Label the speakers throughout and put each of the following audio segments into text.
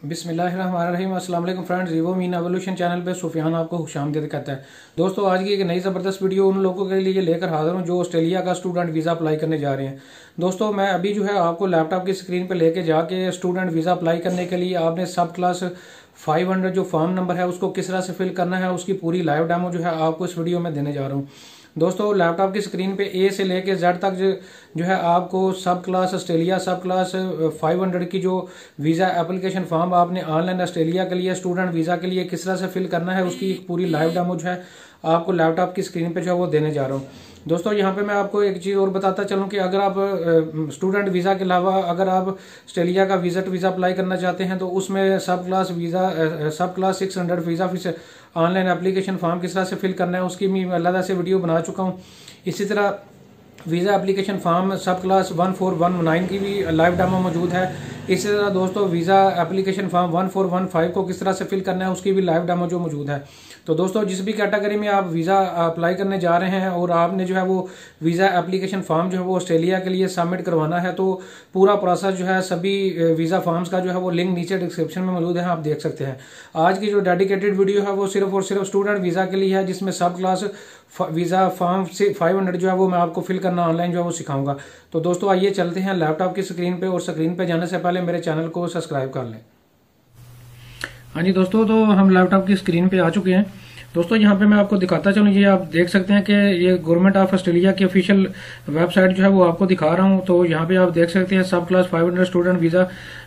Speaker 1: बिस्मिल्लाहिर्रहमानिर्रहीम। अस्सलाम वालेकुम friends, Revo mean evolution channel पे सुफियान आपको खुशामदीद कहता है। दोस्तों, आज की एक नई ज़बरदस्त वीडियो उन लोगों के लिए लेकर हाजिर हूँ जो ऑस्ट्रेलिया का स्टूडेंट वीज़ा अप्लाई करने जा रहे हैं। दोस्तों, मैं अभी जो है आपको लैपटॉप की स्क्रीन पर लेके जाके स्टूडेंट वीज़ा अप्लाई करने के लिए आपने सब क्लास 500 जो फॉर्म नंबर है उसको किस तरह से फिल करना है उसकी पूरी लाइव डेमो जो है आपको इस वीडियो में देने जा रहा हूँ। दोस्तों, लैपटॉप की स्क्रीन पे ए से लेके जेड तक जो है आपको सब क्लास ऑस्ट्रेलिया सब क्लास 500 की जो वीज़ा एप्लीकेशन फॉर्म आपने ऑनलाइन ऑस्ट्रेलिया के लिए स्टूडेंट वीज़ा के लिए किस तरह से फिल करना है उसकी पूरी लाइव डेमो जो है आपको लैपटॉप की स्क्रीन पे जो है वो देने जा रहा हूँ। दोस्तों, यहाँ पे मैं आपको एक चीज़ और बताता चलूँ कि अगर आप स्टूडेंट वीज़ा के अलावा अगर आप ऑस्ट्रेलिया का विजिट वीज़ा अप्लाई करना चाहते हैं तो उसमें सब class 600 visa fees online application form किस तरह से फिल करना है उसकी मैं अलग से वीडियो बना चुका हूँ। इसी तरह वीज़ा एप्लीकेशन फॉर्म सब क्लास 1419 की भी लाइव डेमो मौजूद है। इसी तरह दोस्तों, वीज़ा एप्लीकेशन फॉर्म 1415 को किस तरह से फिल करना है उसकी भी लाइव डेमो जो मौजूद है। तो दोस्तों, जिस भी कैटेगरी में आप वीज़ा अप्लाई करने जा रहे हैं और आपने जो है वो वीज़ा एप्लीकेशन फॉर्म जो है वो ऑस्ट्रेलिया के लिए सबमिट करवाना है तो पूरा प्रोसेस जो है सभी वीज़ा फॉर्म्स का जो है वो लिंक नीचे डिस्क्रिप्शन में मौजूद है, आप देख सकते हैं। आज की जो डेडिकेटेड वीडियो है वो सिर्फ और सिर्फ स्टूडेंट वीज़ा के लिए है, जिसमें सब क्लास वीज़ा फॉर्म से 500 जो है वो मैं आपको फिल करना ऑनलाइन जो है वो सिखाऊंगा। तो दोस्तों, आइए चलते हैं लैपटॉप की स्क्रीन पे और स्क्रीन पे जाने से पहले मेरे चैनल को सब्सक्राइब कर लें। हाँ जी दोस्तों, तो हम लैपटॉप की स्क्रीन पे आ चुके हैं। दोस्तों, यहाँ पे मैं आपको दिखाता चलूँ, ये आप देख सकते हैं कि ये गवर्नमेंट ऑफ ऑस्ट्रेलिया की ऑफिशियल वेबसाइट जो है वो आपको दिखा रहा हूँ। तो यहाँ पे आप देख सकते हैं subclass 500 student visa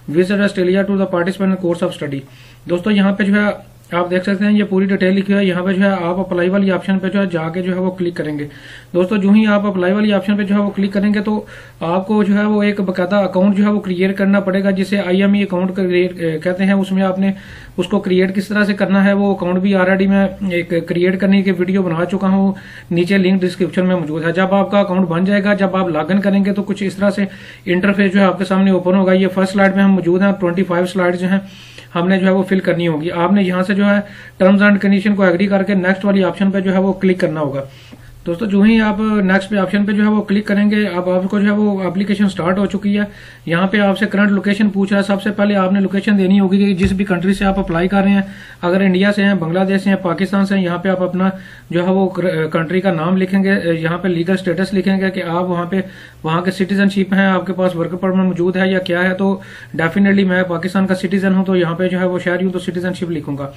Speaker 1: visit Australia to the participant course of study. दोस्तों, यहाँ पे जो है आप देख सकते हैं ये पूरी डिटेल लिखी है। यहाँ पे जो है आप अप्लाई वाली ऑप्शन पे जो है जाके जो है वो क्लिक करेंगे। दोस्तों, जो ही आप अप्लाई वाली ऑप्शन पे जो है वो क्लिक करेंगे तो आपको जो है वो एक बकायदा अकाउंट जो है वो क्रिएट करना पड़ेगा, जिसे IME अकाउंट कहते हैं। उसमें आपने उसको क्रिएट किस तरह से करना है वो अकाउंट भी ऑलरेडी मैं एक क्रिएट करने की वीडियो बना चुका हूँ, नीचे लिंक डिस्क्रिप्शन में मौजूद है। जब आपका अकाउंट बन जाएगा, जब आप लॉगिन करेंगे तो कुछ इस तरह से इंटरफेस जो है आपके सामने ओपन होगा। ये फर्स्ट स्लाइड में हम मौजूद हैं, 25 स्लाइड जो है हमने जो है वो फिल करनी होगी। आपने यहाँ से जो है टर्म्स एंड कंडीशन को एग्री करके नेक्स्ट वाली ऑप्शन पे जो है वो क्लिक करना होगा। दोस्तों, जो ही आप नेक्स्ट पे ऑप्शन पे जो है वो क्लिक करेंगे, अब आपको जो है वो एप्लीकेशन स्टार्ट हो चुकी है। यहाँ पे आपसे करंट लोकेशन पूछ रहा है। सबसे पहले आपने लोकेशन देनी होगी कि जिस भी कंट्री से आप अप्लाई कर रहे हैं, अगर इंडिया से हैं, बांग्लादेश से हैं, पाकिस्तान से हैं, यहाँ पे आप अपना जो है वो कंट्री का नाम लिखेंगे। यहाँ पे लीगल स्टेटस लिखेंगे कि आप वहाँ के सिटीजनशिप हैं, आपके पास वर्क परमिट मौजूद है या क्या है। तो डेफिनेटली मैं पाकिस्तान का सिटीजन हूँ, तो यहाँ पे जो है वो शहरी हूँ तो सिटीजनशिप लिखूंगा।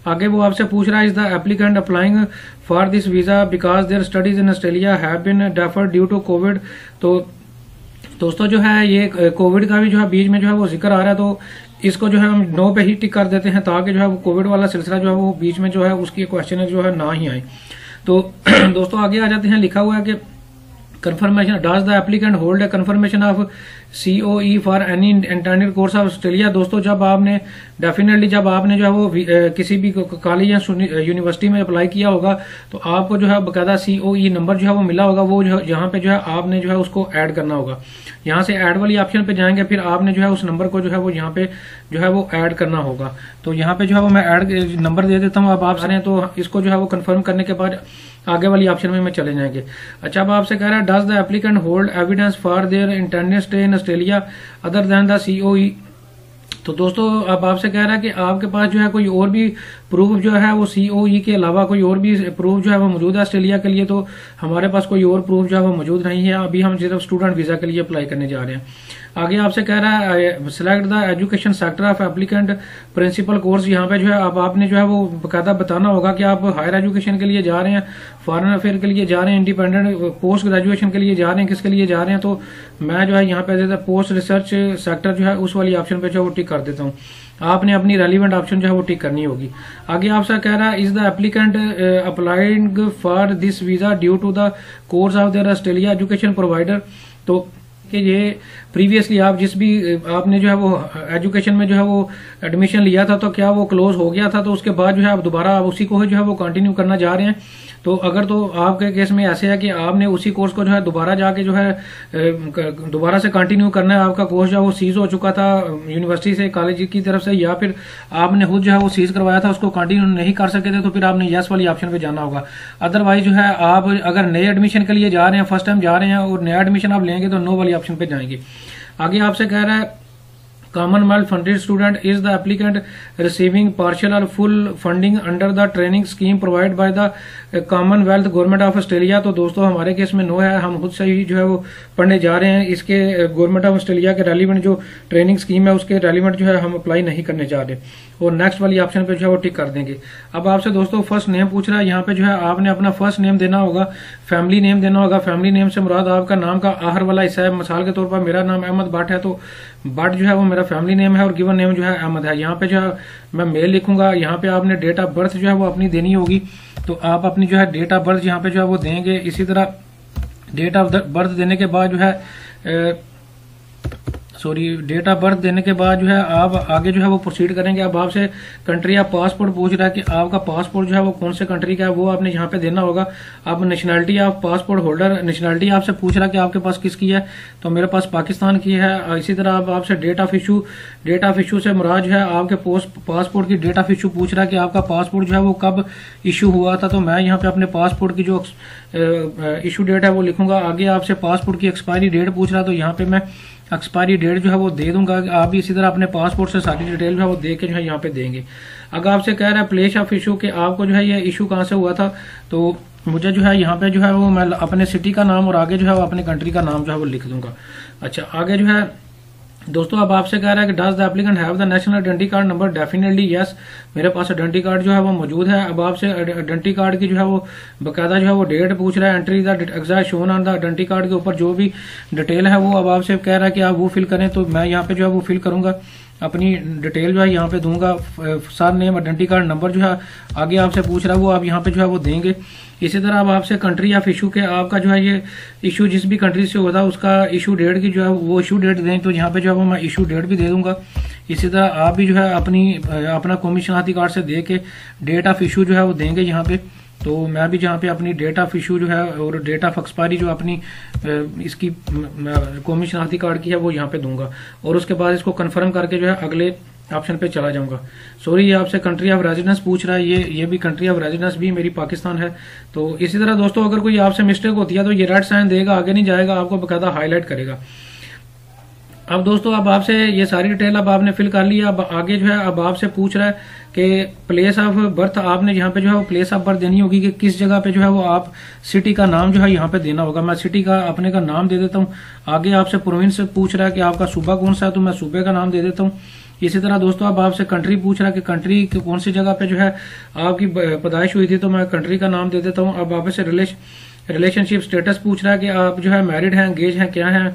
Speaker 1: आगे वो आपसे पूछ रहा है, is the applicant applying for this visa because their studies in Australia have been deferred due to COVID. तो दोस्तों, जो है ये कोविड का भी जो है बीच में जो है वो जिक्र आ रहा है, तो इसको जो है हम नो पे ही टिक कर देते हैं ताकि जो है वो कोविड वाला सिलसिला जो है वो बीच में जो है उसकी क्वेश्चन जो है ना ही आए। तो दोस्तों, आगे आ जाते हैं। लिखा हुआ है कि confirmation does the applicant hold a confirmation of COE for any intended course of Australia। दोस्तों, जब आपने डेफिनेटली जब आपने जो है वो किसी भी कॉलेज या यूनिवर्सिटी में अप्लाई किया होगा तो आपको जो है बकायदा COE नंबर जो है वो मिला होगा। वो जो यहाँ पे जो है आपने जो है उसको ऐड करना होगा। यहाँ से ऐड वाली ऑप्शन पे जाएंगे, फिर आपने जो है उस नंबर को जो है वो यहाँ पे जो है वो ऐड करना होगा। तो यहाँ पे जो है वो मैं ऐड नंबर दे देता हूँ। अब आप सारे तो इसको जो है वो कंफर्म करने के बाद आगे वाली ऑप्शन में चले जाएंगे। अच्छा, अब आपसे कह रहा है does the applicant hold evidence for their intended stay in Australia other than the COE। तो दोस्तों, अब आपसे कह रहा है कि आपके पास जो है कोई और भी प्रूफ जो है वो COE के अलावा कोई और भी प्रूफ जो है वो मौजूद है ऑस्ट्रेलिया के लिए। तो हमारे पास कोई और प्रूफ जो है वो मौजूद नहीं है। अभी हम सिर्फ स्टूडेंट वीजा के लिए अप्लाई करने जा रहे हैं। आगे आपसे कह रहा है select the education sector of applicant principal course. यहाँ पे जो है अब आपने जो है वो बकायदा बताना होगा कि आप हायर एजुकेशन के लिए जा रहे हैं, फॉरेन अफेयर के लिए जा रहे हैं, इंडिपेंडेंट पोस्ट ग्रेजुएशन के लिए जा रहे हैं, किसके लिए जा रहे हैं। तो मैं जो है यहाँ पे पोस्ट रिसर्च सेक्टर जो है उस वाली ऑप्शन पे जो है वो टिक कर देता हूँ। आपने अपनी रेलिवेंट ऑप्शन जो है वो टिक करनी होगी। आगे आपसे कह रहा है is the applicant applying for this visa due to the course of their Australia education provider. तो कि ये प्रीवियसली आप जिस भी आपने जो है वो एजुकेशन में जो है वो एडमिशन लिया था तो क्या वो क्लोज हो गया था, तो उसके बाद जो है आप दोबारा उसी को जो है वो कंटिन्यू करना जा रहे हैं। तो अगर तो आपके केस में ऐसे है कि आपने उसी कोर्स को जो है दोबारा जाके जो है दोबारा से कंटिन्यू करना है, आपका कोर्स जो है वो सीज हो चुका था यूनिवर्सिटी से, कॉलेज की तरफ से, या फिर आपने खुद जो है वो सीज करवाया था उसको कंटिन्यू नहीं कर सके थे, तो फिर आपने यस वाली ऑप्शन पे जाना होगा। अदरवाइज जो है आप अगर नए एडमिशन के लिए जा रहे हैं, फर्स्ट टाइम जा रहे हैं और नया एडमिशन आप लेंगे तो नो वाली ऑप्शन पे जाएंगे। आगे आपसे कह रहा है Commonwealth funded student is the applicant receiving partial or full funding under the training scheme provided by the Commonwealth Government of Australia। तो दोस्तों हमारे केस में नो है, हम खुद से ही जो है वो पढ़ने जा रहे हैं। इसके गवर्नमेंट ऑफ ऑस्ट्रेलिया के रेलिवेंट जो ट्रेनिंग स्कीम है उसके रेलिवेंट जो है हम अप्लाई नहीं करने जा रहे, और नेक्स्ट वाली ऑप्शन पे जो है वो टिक कर देंगे। अब आपसे दोस्तों फर्स्ट नेम पूछ रहा है, यहाँ पे जो है आपने अपना फर्स्ट नेम देना होगा, फैमिली नेम देना होगा। फैमिली नेम से मुराद आपका नाम का आहर वाला हिस्सा है। मिसाल के तौर पर मेरा नाम अहमद भट्ट है, तो भट्ट जो है वो मेरा फैमिली नेम है और गिवन नेम जो है अहमद है। यहाँ पे जो है मैं मेल लिखूंगा। यहाँ पे आपने डेट ऑफ बर्थ जो है वो अपनी देनी होगी, तो आप अपनी जो है डेट ऑफ बर्थ यहाँ पे जो है वो देंगे। इसी तरह डेट ऑफ बर्थ देने के बाद जो है डेट ऑफ बर्थ देने के बाद जो है आप आगे जो है वो प्रोसीड करेंगे। अब आपसे कंट्री ऑफ पासपोर्ट पूछ रहा है कि आपका पासपोर्ट जो है वो कौन से कंट्री का है, वो आपने यहाँ पे देना होगा। अब nationality of passport holder, nationality आपसे पूछ रहा है कि आपके पास किसकी है, तो मेरे पास पाकिस्तान की है। इसी तरह अब आपसे डेट ऑफ इशू से मुराद जो है आपके पासपोर्ट की डेट ऑफ इशू पूछ रहा है कि आपका पासपोर्ट जो है वो कब इशू हुआ था, तो मैं यहाँ पे अपने पासपोर्ट की जो इशू डेट है वो लिखूंगा। आगे आपसे पासपोर्ट की एक्सपायरी डेट पूछ रहा है, तो यहाँ पे मैं एक्सपायरी डेट जो है वो दे दूंगा। आप भी इसी तरह अपने पासपोर्ट से सारी डिटेल जो है वो दे के जो है यहाँ पे देंगे। अगर आपसे कह रहा है प्लेस ऑफ इशू के आपको जो है ये इशू कहाँ से हुआ था, तो मुझे जो है यहाँ पे जो है वो मैं अपने सिटी का नाम और आगे जो है वो अपने कंट्री का नाम जो है वो लिख दूंगा। अच्छा, आगे जो है दोस्तों अब आपसे कह रहा है कि does the applicant have the national identity card number, definitely yes, मेरे पास आइडेंटिटी कार्ड जो है वो मौजूद है। अब आपसे आइडेंटिटी कार्ड की जो है वो बकायदा जो है वो डेट पूछ रहा है। Entry the exact shown on the identity card के ऊपर जो भी डिटेल है वो अब आपसे कह रहा है कि आप वो फिल करें, तो मैं यहाँ पे जो है वो फिल करूंगा, अपनी डिटेल जो है यहाँ पे दूंगा। Sir name, identity card number जो है आगे आपसे पूछ रहा है वो आप यहाँ पे जो है वो देंगे। इसी तरह अब आपसे कंट्री ऑफ इशू के आपका जो है ये इशू जिस भी कंट्री से होता है उसका इशू डेट की जो है वो इशू डेट दें, तो यहाँ पे जो है वो मैं इशू डेट भी दे दूंगा। इसी तरह आप भी जो है अपना कौमी शनाख्ती कार्ड से दे के डेट ऑफ इशू जो है वो देंगे यहाँ पे, तो मैं भी जहाँ पे अपनी डेट ऑफ इशू जो है और डेट ऑफ एक्सपायरी जो अपनी इसकी कौमी शनाख्ती कार्ड की है वो यहाँ पे दूंगा, और उसके बाद इसको कंफर्म करके जो है अगले ऑप्शन पे चला जाऊंगा। सॉरी, ये आपसे कंट्री ऑफ रेजिडेंस पूछ रहा है, ये भी कंट्री ऑफ रेजिडेंस भी मेरी पाकिस्तान है। तो इसी तरह दोस्तों अगर कोई आपसे मिस्टेक होती है तो ये रेड साइन देगा, आगे नहीं जाएगा, आपको बकायदा हाईलाइट करेगा। अब दोस्तों अब आपसे ये सारी डिटेल अब आपने फिल कर लिया। अब आगे जो है अब आपसे पूछ रहा है कि प्लेस ऑफ बर्थ आपने यहाँ पे जो है वो प्लेस ऑफ बर्थ देनी होगी कि किस जगह पे जो है वो आप सिटी का नाम जो है यहाँ पे देना होगा। मैं सिटी का अपने का नाम दे देता हूँ। आगे आपसे प्रोविंस पूछ रहा है कि आपका सूबा कौन सा है, तो मैं सूबे का नाम दे देता हूँ। इसी तरह दोस्तों अब आपसे कंट्री पूछ रहा है कि कंट्री कौन सी जगह पे जो है आपकी पैदाइश हुई थी, तो मैं कंट्री का नाम दे देता हूँ। अब आपसे रिलेशनशिप स्टेटस पूछ रहा है कि आप जो है मैरिड हैं, एंगेज हैं, क्या है,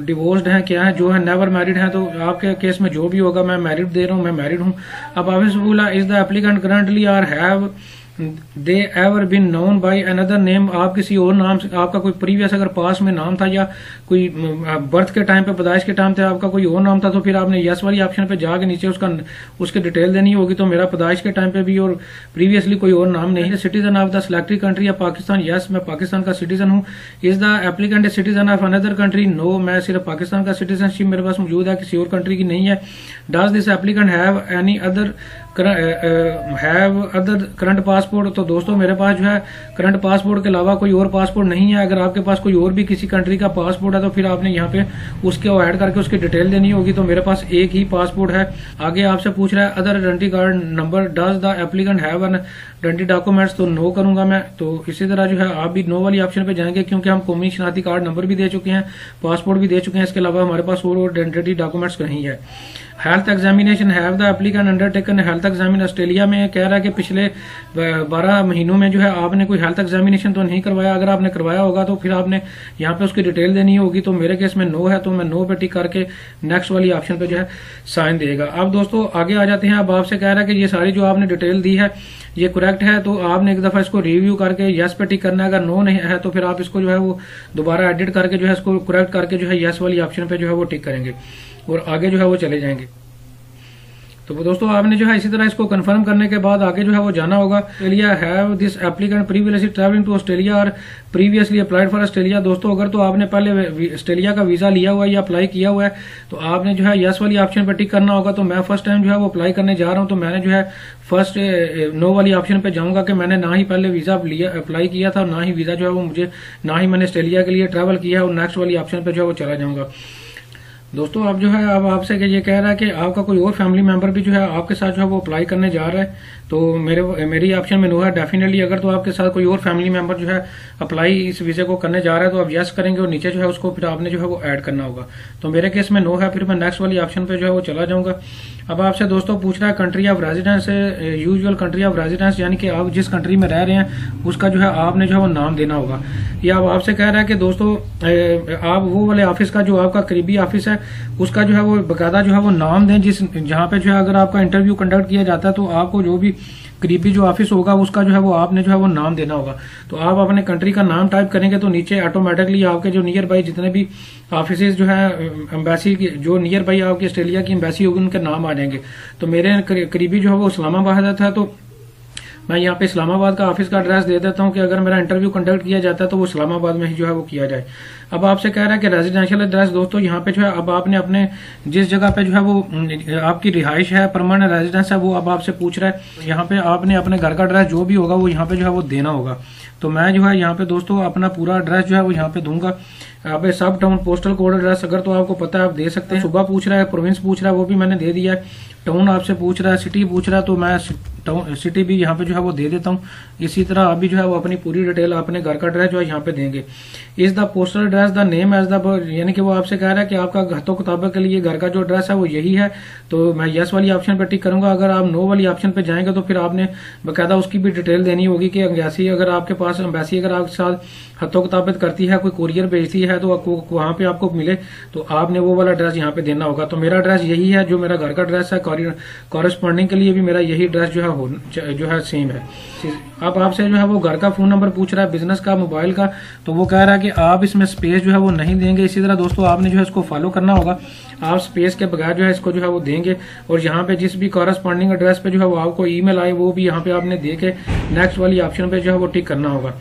Speaker 1: डिवोर्स्ड हैं, क्या है, जो है नेवर मैरिड हैं, तो आपके केस में जो भी होगा मैं मैरिड दे रहा हूँ, मैं मैरिड हूँ। अब आपसे बोला is the applicant currently or have they ever been known by another name, आप किसी और नाम से, आपका कोई प्रीवियस अगर पास में नाम था या कोई बर्थ के टाइम पे पैदाइश के टाइम पे आपका कोई और नाम था, तो फिर आपने यस वाली ऑप्शन पे जाके नीचे उसकी डिटेल देनी होगी। तो मेरा पैदाइश के टाइम पे भी और प्रीवियसली कोई और नाम नहीं है। Citizen of the selected country of Pakistan, yes मैं पाकिस्तान का सिटीजन हूँ। Is the applicant a citizen of another country, no मैं सिर्फ पाकिस्तान का सिटीजनशिप मेरे पास मौजूद है, किसी और कंट्री की नहीं है। Does this applicant have any other current passport, तो दोस्तों मेरे पास जो है करंट पासपोर्ट के अलावा कोई और पासपोर्ट नहीं है। अगर आपके पास कोई और भी किसी कंट्री का पासपोर्ट है तो फिर आपने यहाँ पे उसके ऐड करके उसकी डिटेल देनी होगी। तो मेरे पास एक ही पासपोर्ट है। आगे आपसे पूछ रहा है other identity card number, does the applicant have an identity documents, तो नो करूंगा मैं। तो इसी तरह जो है आप भी नो वाली ऑप्शन पे जाएंगे, क्योंकि हम कौमी शनाख्ती कार्ड नंबर भी दे चुके हैं, पासपोर्ट भी दे चुके हैं, इसके अलावा हमारे पास और आइडेंटिटी डॉक्यूमेंट्स नहीं है। Health examination have the applicant undertaken health examination, Australia में कह रहा है कि पिछले 12 महीनों में जो है आपने कोई हेल्थ एग्जामिनेशन तो नहीं करवाया। अगर आपने करवाया होगा तो फिर आपने यहाँ पे उसकी डिटेल देनी होगी। तो मेरे केस में नो है, तो मैं नो पे टिक करके नेक्स्ट वाली ऑप्शन पे जो है साइन देगा। अब दोस्तों आगे आ जाते हैं। अब आपसे कह रहा है कि ये सारी जो आपने डिटेल दी है ये करेक्ट है, तो आपने एक दफा इसको रिव्यू करके यस पे टिक करना है। अगर नो नहीं है तो फिर आप इसको जो है वो दोबारा एडिट करके जो है इसको करेक्ट करके जो है यस वाली ऑप्शन पे जो है वो टिक करेंगे और आगे जो है वो चले जाएंगे। तो दोस्तों आपने जो है इसी तरह इसको कंफर्म करने के बाद आगे जो है वो जाना होगा। Australia have this applicant previously traveling to Australia और प्रीवियसली अप्लाइड फॉर ऑस्ट्रेलिया। दोस्तों अगर तो आपने पहले ऑस्ट्रेलिया का वीजा लिया हुआ है या अप्लाई किया हुआ है तो आपने जो है यस वाली ऑप्शन पर टिक करना होगा। तो मैं फर्स्ट टाइम जो है वो अप्लाई करने जा रहा हूँ, तो मैंने जो है फर्स्ट नो वाली ऑप्शन पे जाऊंगा कि मैंने ना ही पहले वीजा अप्लाई किया था और ना ही वीजा जो है वो मुझे, ना ही मैंने ऑस्ट्रेलिया के लिए ट्रैवल किया है, और नेक्स्ट वाली ऑप्शन पे जो है वो चला जाऊंगा। दोस्तों अब जो है अब आपसे ये कह रहा है कि आपका कोई और फैमिली मेंबर भी जो है आपके साथ जो है वो अप्लाई करने जा रहा है, तो मेरी ऑप्शन में नो है। डेफिनेटली अगर तो आपके साथ कोई और फैमिली मेंबर जो है अप्लाई इस वीज़े को करने जा रहा है तो आप यस करेंगे और नीचे जो है उसको फिर आपने जो है वो ऐड करना होगा। तो मेरे केस में नो है, फिर मैं नेक्स्ट वाली ऑप्शन पे जो है वो चला जाऊंगा। अब आपसे दोस्तों पूछ रहा है country of residence, usual country of residence, यानी कि आप जिस कंट्री में रह रहे हैं उसका जो है आपने जो है वो नाम देना होगा। या अब आपसे कह रहा है कि दोस्तों आप वो वाले ऑफिस का जो आपका करीबी ऑफिस है उसका जो है वो बकायदा जो है वो नाम दें, जिस जहाँ पे जो है अगर आपका इंटरव्यू कंडक्ट किया जाता है तो आपको जो भी करीबी जो ऑफिस होगा उसका जो है वो आपने जो है वो नाम देना होगा। तो आप अपने कंट्री का नाम टाइप करेंगे तो नीचे ऑटोमेटिकली आपके जो नियर बाई जितने भी ऑफिस जो है एम्बेसी की, जो नियर बाई आपकी ऑस्ट्रेलिया की एम्बेसी होगी उनके नाम आ जाएंगे। तो मेरे करीबी जो है वो इस्लामाबाद था, तो मैं यहाँ पे इस्लामाबाद का ऑफिस का एड्रेस दे देता हूँ कि अगर मेरा इंटरव्यू कंडक्ट किया जाता है तो वो इस्लामाबाद में ही जो है वो किया जाए। अब आपसे कह रहा है कि रेजिडेंशियल एड्रेस, दोस्तों यहाँ पे जो है अब आपने अपने जिस जगह पे जो है वो आपकी रिहाइश है, परमानेंट रेजिडेंस है, वो अब आपसे पूछ रहा है। यहाँ पे आपने अपने घर का एड्रेस जो भी होगा वो यहाँ पे जो है वो देना होगा। तो मैं जो है यहाँ पे दोस्तों अपना पूरा एड्रेस जो है वो यहाँ पे दूंगा। आप सब टाउन पोस्टल कोड एड्रेस अगर तो आपको पता है आप दे सकते हैं। सुबह पूछ रहा है, प्रोविंस पूछ रहा है, वो भी मैंने दे दिया है। टाउन आपसे पूछ रहा है, सिटी पूछ रहा है, तो मैं टाउन सिटी भी यहाँ पे जो है वो दे देता हूँ। इसी तरह आप भी जो है वो अपनी पूरी डिटेल अपने घर का एड्रेस जो है यहाँ पे देंगे। Is the postal address the name as the, यानी कि वो आपसे कह रहा है कि आपका घतों किताबों के लिए घर का जो एड्रेस है वो यही है, तो मैं यस वाली ऑप्शन पे टिक करूंगा। अगर आप नो वाली ऑप्शन पे जाएंगे तो फिर आपने बकायदा उसकी भी डिटेल देनी होगी कि एम्बेसी अगर आपके पास एम्बेसी अगर आपके साथ हथों किताबत करती है, कोई कुरियर भेजती है तो वहां पे आपको मिले तो आपने वो वाला एड्रेस यहाँ पे देना होगा। तो मेरा एड्रेस यही है जो मेरा घर का एड्रेस है, कॉरेस्पॉन्डिंग के लिए भी मेरा यही एड्रेस जो है सेम है। अब आपसे जो है वो घर का फोन नंबर पूछ रहा है, बिजनेस का, मोबाइल का, तो वो कह रहा है कि आप इसमें स्पेस जो है वो नहीं देंगे। इसी तरह दोस्तों आपने जो है इसको फॉलो करना होगा, आप स्पेस के बगैर जो है इसको जो है वो देंगे। और यहाँ पे जिस भी कॉरेस्पॉन्डिंग एड्रेस पे जो है वो आपको ईमेल आए वो भी यहाँ पे आपने दे के नेक्स्ट वाली ऑप्शन पे जो है वो टिक करना होगा।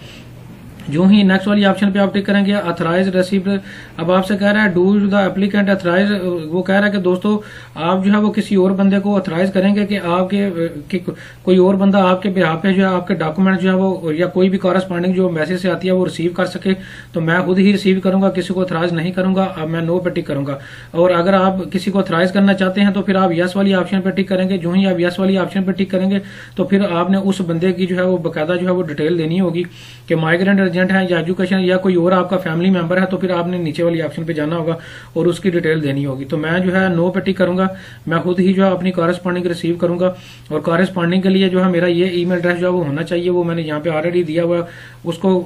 Speaker 1: जो ही नेक्स्ट वाली ऑप्शन पे आप टिक करेंगे अथराइज रिसीव्ड, अब आपसे कह रहा है डू द एप्लीकेंट अथराइज, वो कह रहा है कि दोस्तों आप जो है वो किसी और बंदे को अथराइज करेंगे कि आपके कोई और बंदा आपके बिहाफ पे जो है आपके डॉक्यूमेंट जो है वो या कोई भी कॉरेस्पॉन्डिंग जो मैसेज से आती है वो रिसीव कर सके। तो मैं खुद ही रिसीव करूंगा, किसी को अथराइज नहीं करूंगा। अब मैं नो पे टिक करूंगा। और अगर आप किसी को अथराइज करना चाहते हैं तो फिर आप यस वाली ऑप्शन पे टिक करेंगे। जो ही आप यस वाली ऑप्शन पे टिक करेंगे तो फिर आपने उस बंदे की जो है वो बकायदा जो है वो डिटेल देनी होगी कि माइग्रेंट है या एजुकेशन या कोई और आपका फैमिली मेंबर है, तो फिर आपने नीचे वाली ऑप्शन पे जाना होगा और उसकी डिटेल देनी होगी। तो मैं जो है नो पे टिक करूंगा। मैं खुद ही जो है अपनी कॉरेस्पॉन्डिंग रिसीव करूंगा और कॉरेस्पॉन्डिंग के लिए जो है मेरा ये ईमेल एड्रेस जो है वो होना चाहिए, वो मैंने यहाँ पे ऑलरेडी दिया हुआ। उसको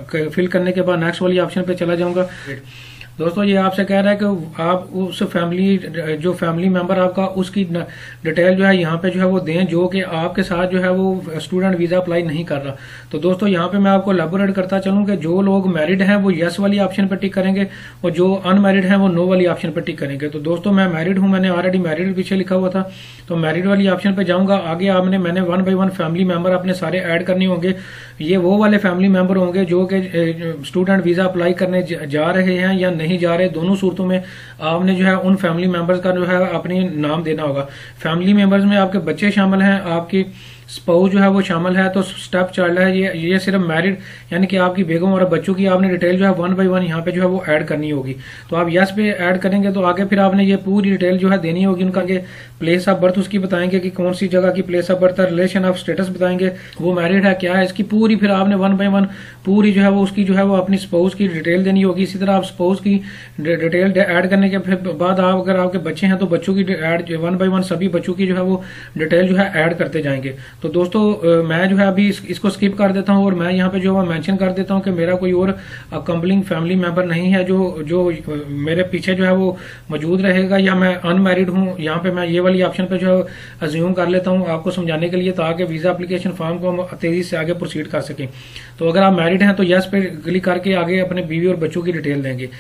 Speaker 1: फिल करने के बाद नेक्स्ट वाली ऑप्शन पे चला जाऊंगा। दोस्तों ये आपसे कह रहा है कि आप उस फैमिली जो फैमिली मेंबर आपका उसकी डिटेल जो है यहाँ पे जो है वो दें जो कि आपके साथ जो है वो स्टूडेंट वीजा अप्लाई नहीं कर रहा। तो दोस्तों यहाँ पे मैं आपको एलैबोरेट करता चलूँ कि जो लोग मैरिड हैं वो यस वाली ऑप्शन पे टिक करेंगे और जो अनमैरिड हैं वो नो वाली ऑप्शन पे टिक करेंगे। तो दोस्तों मैं मैरिड हूँ, मैंने ऑलरेडी मैरिड पीछे लिखा हुआ था, तो मैरिड वाली ऑप्शन पे जाऊंगा। आगे मैंने 1 बाय 1 फैमिली मेंबर अपने सारे ऐड करने होंगे। ये वो वाले फैमिली मेंबर होंगे जो कि स्टूडेंट वीजा अप्लाई करने जा रहे हैं या नहीं जा रहे, दोनों सूरतों में आपने जो है उन फैमिली मेंबर्स का जो है अपनी नाम देना होगा। फैमिली मेंबर्स में आपके बच्चे शामिल हैं, आपकी स्पाउस जो है वो शामिल है, तो स्टेप चाइल्ड है, ये सिर्फ मैरिड यानी कि आपकी बेगम और बच्चों की आपने डिटेल जो है 1 बाय 1 यहाँ पे जो है वो ऐड करनी होगी। तो आप यस पे ऐड करेंगे तो आगे फिर आपने ये पूरी डिटेल जो है देनी होगी। उनका के प्लेस ऑफ बर्थ उसकी बताएंगे कि कौन सी जगह की प्लेस ऑफ बर्थ है, रिलेशन ऑफ स्टेटस बताएंगे, वो मैरिड है क्या है, इसकी पूरी फिर आपने 1 बाय 1 पूरी जो है वो उसकी जो है वो अपनी स्पाउस की डिटेल देनी होगी। इसी तरह आप स्पाउस की डिटेल ऐड करने के बाद आप अगर आपके बच्चे हैं तो बच्चों की ऐड 1 बाय 1 सभी बच्चों की जो है वो डिटेल जो है ऐड करते जाएंगे। तो दोस्तों मैं जो है अभी इसको स्किप कर देता हूं और मैं यहाँ पे जो है मेंशन कर देता हूं कि मेरा कोई और कंप्लिंग फैमिली मेंबर नहीं है जो मेरे पीछे जो है वो मौजूद रहेगा, या मैं अनमैरिड हूं। यहाँ पे मैं ये वाली ऑप्शन पे जो है अज्यूम कर लेता हूं आपको समझाने के लिए, ताकि वीजा एप्लीकेशन फॉर्म को हम तेजी से आगे प्रोसीड कर सकें। तो अगर आप मैरिड हैं तो यस पे क्लिक करके आगे अपने बीवी और बच्चों की डिटेल देंगे।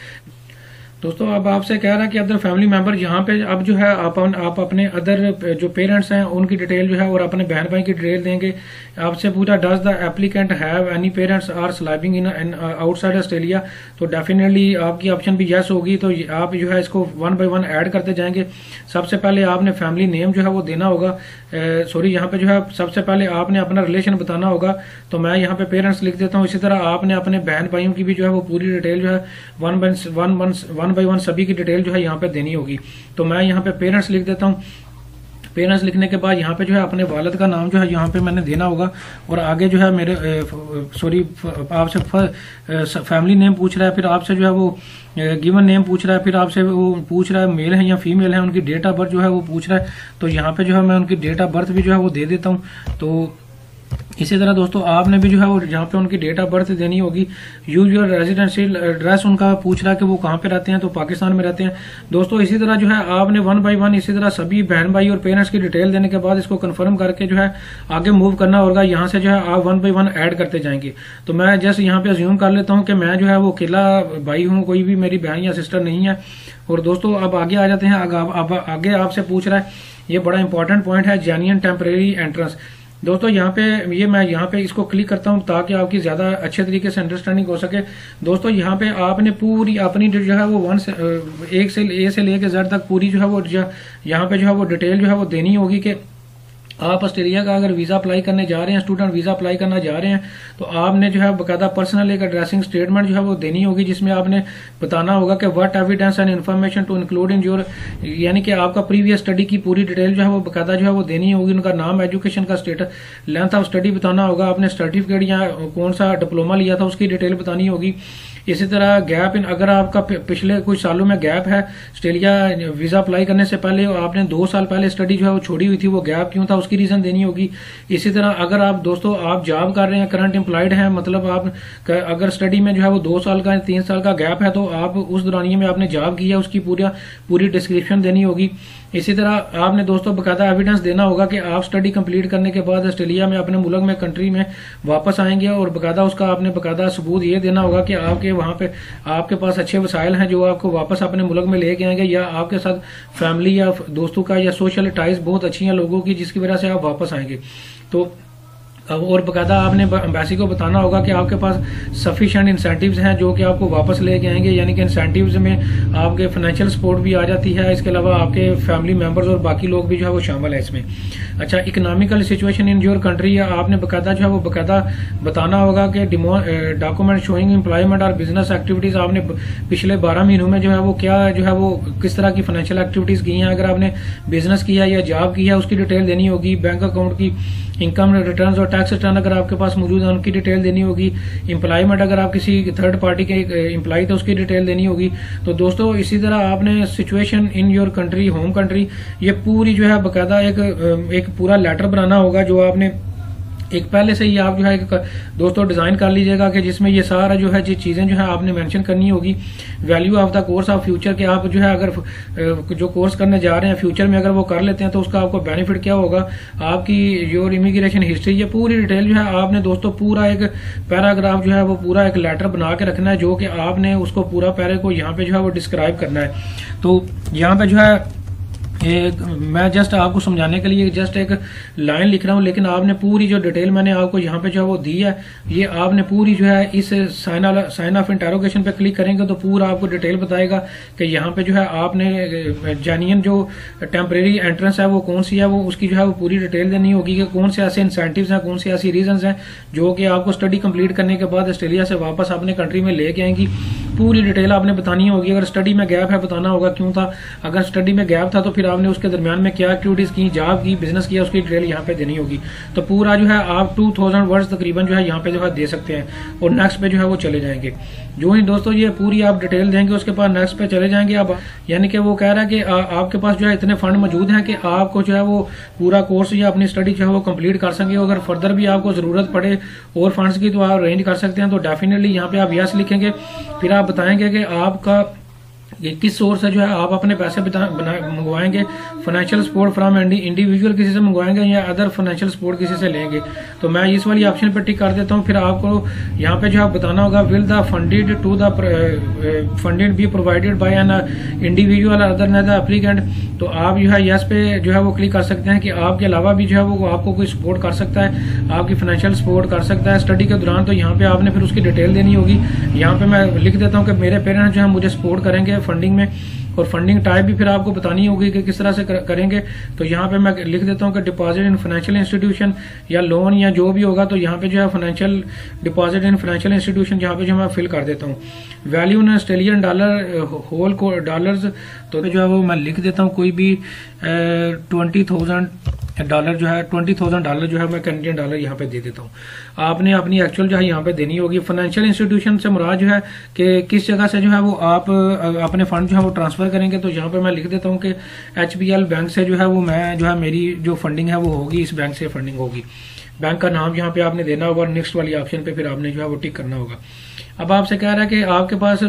Speaker 1: दोस्तों अब आपसे कह रहा है कि अदर फैमिली मेंबर यहाँ पे अब जो है आप अपने अदर जो पेरेंट्स हैं उनकी डिटेल जो है और अपने बहन भाई की डिटेल देंगे। आपसे पूछा does the applicant have any parents are living in outside Australia, तो डेफिनेटली आपकी ऑप्शन भी यस होगी। तो आप जो है इसको 1 बाय 1 ऐड करते जाएंगे। सबसे पहले आपने फैमिली नेम जो है वो देना होगा, सॉरी यहाँ पे जो है सबसे पहले आपने अपना रिलेशन बताना होगा, तो मैं यहाँ पे पेरेंट्स लिख देता हूँ। इसी तरह आपने अपने बहन भाइयों की भी जो है वो पूरी डिटेल जो है 1 बाय वन सभी की डिटेल जो है यहाँ पे देनी होगी। तो मैं यहाँ पे पेरेंट्स लिख देता हूँ। पेरेंट्स लिखने के बाद यहाँ पे जो है अपने वालिद का नाम जो है यहाँ पे मैंने देना होगा, और आगे जो है मेरे आपसे फैमिली नेम पूछ रहा है, फिर आपसे जो है वो गिवन नेम पूछ रहा है, फिर आपसे वो पूछ रहा है मेल है या फीमेल है, उनकी डेट ऑफ बर्थ जो है वो पूछ रहा है। तो यहाँ पे जो है मैं उनकी डेट ऑफ बर्थ भी जो है वो दे देता हूँ। तो इसी तरह दोस्तों आपने भी जो है वो यहाँ पे उनकी डेट ऑफ बर्थ देनी होगी। यूज योर रेजिडेंशियल एड्रेस उनका पूछ रहा है कि वो कहाँ पे रहते हैं, तो पाकिस्तान में रहते हैं दोस्तों। इसी तरह जो है आपने 1 बाय 1 इसी तरह सभी बहन भाई और पेरेंट्स की डिटेल देने के बाद इसको कंफर्म करके जो है आगे मूव करना होगा। यहाँ से जो है आप 1 बाय 1 ऐड करते जाएंगे। तो मैं जस्ट यहाँ पे अज्यूम कर लेता हूँ कि मैं जो है वो अकेला भाई हूँ, कोई भी मेरी बहन या सिस्टर नहीं है। और दोस्तों अब आगे आ जाते हैं। अब आगे आपसे पूछ रहा है, ये बड़ा इंपॉर्टेंट पॉइंट है, जेन्युइन टेम्परेरी एंट्रेंस। दोस्तों यहाँ पे मैं यहाँ पे इसको क्लिक करता हूँ ताकि आपकी ज्यादा अच्छे तरीके से अंडरस्टैंडिंग हो सके। दोस्तों यहाँ पे आपने पूरी अपनी जो है वो एक से ए से लेके जेड तक पूरी जो है वो यहाँ पे जो है वो डिटेल जो है वो देनी होगी कि आप ऑस्ट्रेलिया का अगर वीजा अप्लाई करने जा रहे हैं, स्टूडेंट वीजा अप्लाई करना जा रहे हैं, तो आपने जो है बकायदा पर्सनल एक एड्रेसिंग स्टेटमेंट जो है वो देनी होगी, जिसमें आपने बताना होगा कि what evidence and information to include in your, यानी कि आपका प्रीवियस स्टडी की पूरी डिटेल जो है वो बकायदा जो है वो देनी होगी। उनका नाम, एजुकेशन का स्टेटस, लेंथ ऑफ स्टडी बताना होगा, आपने सर्टिफिकेट या कौन सा डिप्लोमा लिया था उसकी डिटेल बतानी होगी। इसी तरह गैप इन, अगर आपका पिछले कुछ सालों में गैप है ऑस्ट्रेलिया वीजा अप्लाई करने से पहले, आपने 2 साल पहले स्टडी जो है वो छोड़ी हुई थी, वो गैप क्यों था उसकी रीजन देनी होगी। इसी तरह अगर आप दोस्तों आप जॉब कर रहे हैं, करंट एम्प्लॉयड हैं, मतलब आप अगर स्टडी में जो है वो 2 साल का 3 साल का गैप है, तो आप उस दौरानिए में आपने जॉब किया उसकी पूरी डिस्क्रिप्शन देनी होगी। इसी तरह आपने दोस्तों बकायदा एविडेंस देना होगा कि आप स्टडी कंप्लीट करने के बाद ऑस्ट्रेलिया में अपने मुल्क में कंट्री में वापस आएंगे, और बकायदा उसका आपने बकायदा सबूत ये देना होगा कि आपके वहां पे आपके पास अच्छे वसाइल हैं जो आपको वापस अपने मुल्क में लेके आएंगे, या आपके साथ फैमिली या दोस्तों का या सोशल टाइज बहुत अच्छी हैं लोगों की, जिसकी वजह से आप वापस आएंगे। तो और बकायदा आपने एम्बेसी को बताना होगा कि आपके पास सफिशिएंट इंसेंटिव्स हैं जो कि आपको वापस लेके आएंगे, यानी कि इंसेंटिव्स में आपके फाइनेंशियल सपोर्ट भी आ जाती है, इसके अलावा आपके फैमिली मेंबर्स और बाकी लोग भी जो है वो शामिल है इसमें। अच्छा, economical situation in your country, आपने बकायदा जो है वो बकायदा बताना होगा कि डॉक्यूमेंट शोइंग एम्प्लॉयमेंट और बिजनेस एक्टिविटीज, आपने पिछले 12 महीनों में जो है वो क्या जो है वो किस तरह की फाइनेंशियल एक्टिविटीज की हैं, अगर आपने बिजनेस किया या जॉब किया उसकी डिटेल देनी होगी। बैंक अकाउंट की, इनकम रिटर्न और टैक्स रिटर्न अगर आपके पास मौजूद है उनकी डिटेल देनी होगी। एम्प्लॉयमेंट अगर आप किसी थर्ड पार्टी के एम्प्लॉय थे उसकी डिटेल देनी होगी। तो दोस्तों इसी तरह आपने situation in your country, home country, ये पूरी जो है बकायदा एक पूरा लेटर बनाना होगा, जो आपने एक पहले से ही आप जो है दोस्तों डिजाइन कर लीजिएगा कि जिसमें ये सारा जो है ये चीजें जो है आपने मेंशन करनी होगी। Value of the course of future, के आप जो है अगर जो कोर्स करने जा रहे हैं फ्यूचर में अगर वो कर लेते हैं तो उसका आपको बेनिफिट क्या होगा, आपकी योर इमिग्रेशन हिस्ट्री, ये पूरी डिटेल जो है आपने दोस्तों पूरा एक पैराग्राफ जो है वो पूरा एक लेटर बना के रखना है, जो कि आपने उसको पूरा पैरे को यहाँ पे जो है वो डिस्क्राइब करना है। तो यहाँ पे जो है मैं जस्ट आपको समझाने के लिए जस्ट एक लाइन लिख रहा हूं, लेकिन आपने पूरी जो डिटेल मैंने आपको यहाँ पे जो है वो दी है, ये आपने पूरी जो है इस साइन ऑफ इंटरोगेशन पे क्लिक करेंगे तो पूरा आपको डिटेल बताएगा कि यहाँ पे जो है आपने जेन्युइन जो टेम्परेरी एंट्रेंस है वो कौन सी है, वो उसकी जो है वो पूरी डिटेल देनी होगी कि कौन से ऐसे इंसेंटिव्स हैं, कौन से ऐसी रीजंस हैं जो कि आपको स्टडी कंप्लीट करने के बाद ऑस्ट्रेलिया से वापस अपने कंट्री में लेके आएंगी। पूरी डिटेल आपने बतानी होगी। अगर स्टडी में गैप है बताना होगा क्यों था, अगर स्टडी में गैप था तो फिर आपने उसके दरमियान में क्या एक्टिविटीज की, जॉब की, बिजनेस किया, उसकी डिटेल यहाँ पे देनी होगी। तो पूरा जो है आप 2000 वर्ड्स तकरीबन जो है यहाँ पे जो है दे सकते हैं और नेक्स्ट पे जो है वो चले जाएंगे। जो ही दोस्तों ये पूरी आप डिटेल देंगे उसके बाद नेक्स्ट पे चले जाएंगे आप, यानी कि वो कह रहा है कि आपके पास जो है इतने फंड मौजूद हैं कि आपको जो है वो पूरा कोर्स या अपनी स्टडी जो है वो कंप्लीट कर सकेंगे। अगर फर्दर भी आपको जरूरत पड़े और फंड्स की तो आप अरेंज कर सकते हैं। तो डेफिनेटली यहाँ पे आप यस लिखेंगे, फिर आप बताएंगे कि आपका ये किस सोर्स से जो है आप अपने पैसे मंगवाएंगे, फाइनेंशियल सपोर्ट फ्रॉम इंडिविजुअल किसी से मंगवाएंगे या अदर फाइनेंशियल सपोर्ट किसी से लेंगे। तो मैं इस वाली ऑप्शन पर टिक कर देता हूँ। फिर आपको यहाँ पे जो है बताना होगा will the funded be provided by an individual other न द एप्लीकेंट। तो आप जो है यस पे जो है वो क्लिक कर सकते हैं कि आपके अलावा भी जो है वो आपको कोई सपोर्ट कर सकता है, आपकी फाइनेंशियल सपोर्ट कर सकता है स्टडी के दौरान। तो यहाँ पे आपने फिर उसकी डिटेल देनी होगी। यहाँ पे मैं लिख देता हूँ कि मेरे पेरेंट्स जो है मुझे सपोर्ट करेंगे फंडिंग में, और फंडिंग टाइप भी फिर आपको बतानी होगी कि किस तरह से करेंगे। तो यहाँ पे मैं लिख देता हूँ कि डिपॉजिट इन फाइनेंशियल इंस्टीट्यूशन या लोन या जो भी होगा, तो यहाँ पे जो है financial deposit in financial institution यहाँ पे जो मैं फिल कर देता हूँ। Value in Australian dollar whole dollars, तो जो है वो मैं लिख देता हूँ कोई भी $20,000 जो है, $20,000 जो है मैं कैनेडियन डॉलर यहाँ पे दे देता हूँ। आपने अपनी एक्चुअल जो है यहाँ पे देनी होगी। फाइनेंशियल इंस्टीट्यूशन से मुराद जो है कि किस जगह से जो है वो आप अपने फंड जो है वो ट्रांसफर करेंगे। तो यहाँ पे मैं लिख देता हूँ कि HBL बैंक से जो है वो मैं जो है मेरी जो फंडिंग है वो होगी, इस बैंक से फंडिंग होगी। बैंक का नाम यहाँ पे आपने देना होगा, नेक्स्ट वाली ऑप्शन पे फिर आपने जो है वो टिक करना होगा। अब आपसे कह रहा है कि आपके पास